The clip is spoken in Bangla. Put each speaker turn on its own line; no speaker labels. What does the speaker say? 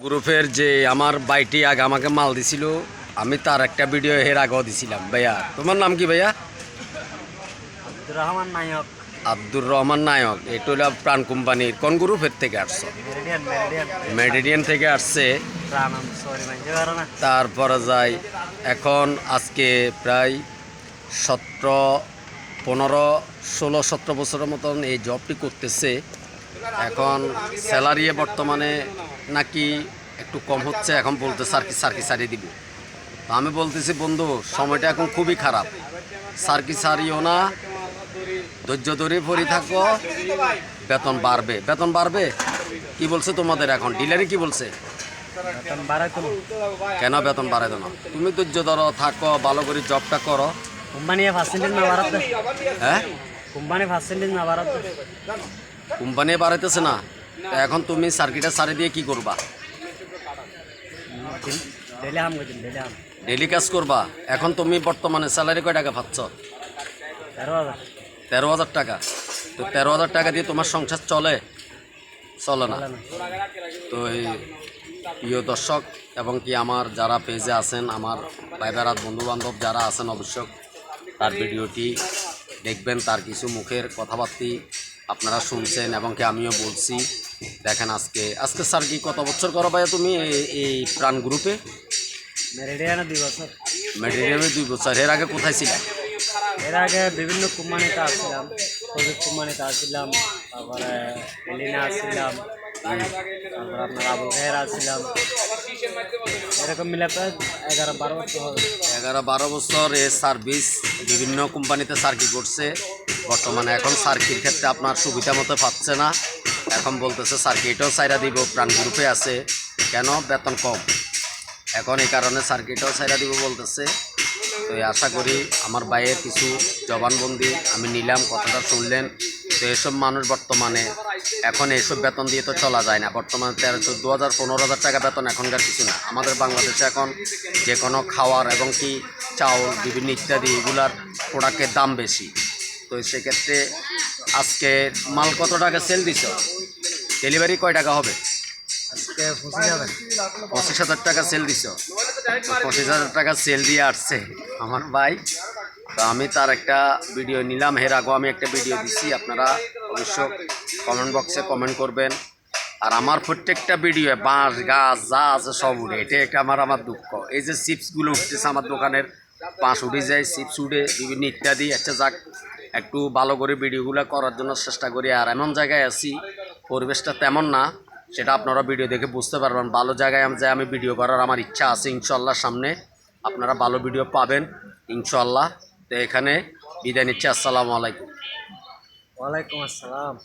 গ্রুপের যে আমার বাইটি আগে আমাকে মাল দিছিল, আমি তার একটা ভিডিও এর আগেও দিছিলাম। ভাইয়া তোমার নাম কি ভাইয়া?
আব্দুর রহমান নায়ক।
আব্দুর রহমান নায়ক। এটা হলো প্রাণ কোম্পানির কোন গ্রুপের থেকে আসছো? মেরিডিয়ান থেকে আসছে। তারপরে যাই এখন আজকে প্রায় 17 15 16 17 বছরের মতন এই জবটি করতেছে। এখন স্যালারি বর্তমানে নাকি একটু কম হচ্ছে, এখন বলতে সার্কি সারি দিব। তো আমি বলতেছি বন্ধু, সময়টা এখন খুবই খারাপ, সার্কি সারিও না, ধৈর্য ধরে পড়ে থাকো, বেতন বাড়বে। বেতন বাড়বে কি বলছে তোমাদের? এখন ডিলারে কি বলছে? কেন বেতন বাড়াইতো না? তুমি ধৈর্য ধরো, থাকো, ভালো করে জবটা করো।
কোম্পানি পার্সেন্টেজ না বাড়াতে।
হ্যাঁ,
কোম্পানি পার্সেন্টেজ না বাড়াতে।
কোম্পানি বাড়াইতেছে না। তো এখন তুমি সার্কিটটা সারি দিয়ে কি করবা? ডেলি কাজ করবা। এখন তুমি বর্তমানে স্যালারি কয় টাকা পাচ্ছ? 13,000 টাকা। তো 13,000 টাকা দিয়ে তোমার সংসার চলে? চলে না। তো এই প্রিয় দর্শক এবং কি আমার যারা পেজে আছেন, আমার ভাই বেড়াত বন্ধুবান্ধব যারা আছেন, অবশ্যই তার ভিডিওটি দেখবেন। তার কিছু মুখের কথাবার্তি আপনারা শুনছেন এবং কি আমিও বলছি। দেখেন আজকে স্যার কি কত বছর করো ভাইয়া তুমি এই প্রাণ গ্রুপে?
মেরিডিয়ানে 2 বছর।
মেরিডিয়ানে 2 বছর। এর আগে কোথায় ছিলেন?
এর আগে বিভিন্ন কোম্পানিতে আসছিলাম, প্রজেক্ট কোম্পানিতে আসছিলাম, তারপরে এলিনা আসছিলাম, তারপরে আপনার আবুল খায়ের আসছিলাম। এরকম মিলে প্রায় 11-12 বছর হবে।
11-12 বছর এ সার্ভিস বিভিন্ন কোম্পানিতে সার্কি করছে। বর্তমানে এখন সার্কির ক্ষেত্রে আপনার সুবিধা মতো পাচ্ছে না। এখন বলতেছে সার্কি এটাও সাইরা দিব, প্রাণ গ্রুপে আছে। কেন? বেতন কম। এখন এই কারণে সার্কিটাও সাইরা দিব বলতেছে। তো আশা করি আমার ভাইয়ের কিছু জবানবন্দি আমি নিলাম, কথাটা শুনলেন। তো এসব মানুষ বর্তমানে এখন এইসব বেতন দিয়ে তো চলা যায় না। বর্তমানে 13-14,000 15,000 টাকা বেতন এখনকার কিছু না। আমাদের বাংলাদেশে এখন যে কোনো খাওয়ার এবং কি চাউল বিভিন্ন ইত্যাদি এগুলার প্রোডাক্টের দাম বেশি। তো সেক্ষেত্রে আজকে মাল কত টাকা সেল দিছ? ডেলিভারি কয় টাকা হবে?
আজকে 25,000।
25,000 টাকা সেল দিছ। 25,000 টাকা সেল দিয়ে আসছে আমার ভাই। তো আমি তার একটা ভিডিও নিলাম। এর আগেও আমি একটা ভিডিও দিছি, আপনারা অবশ্য কমেন্ট বক্সে কমেন্ট করবেন। আর আমার প্রত্যেকটা ভিডিও বাঁশ গাছ যা আছে সব উঠে, এটা একটা আমার দুঃখ। এই যে চিপসগুলো উঠতেছে আমার দোকানের, বাঁশ উঠে যায়, চিপস উঠে বিভিন্ন ইত্যাদি। আচ্ছা যাক, একটু ভালো করে ভিডিওগুলো করার জন্য চেষ্টা করি। আর এমন জায়গায় আছি পরিবেশটা তেমন না, সেটা আপনারা ভিডিও দেখে বুঝতে পারবেন। ভালো জায়গায় আমি ভিডিও করার আমার ইচ্ছা আছে। ইনশাল্লাহ সামনে আপনারা ভালো ভিডিও পাবেন ইনশাল্লাহ। তো এখানে বিদায় নিচ্ছি। আসসালামু আলাইকুম।
ওয়ালাইকুম আসসালাম।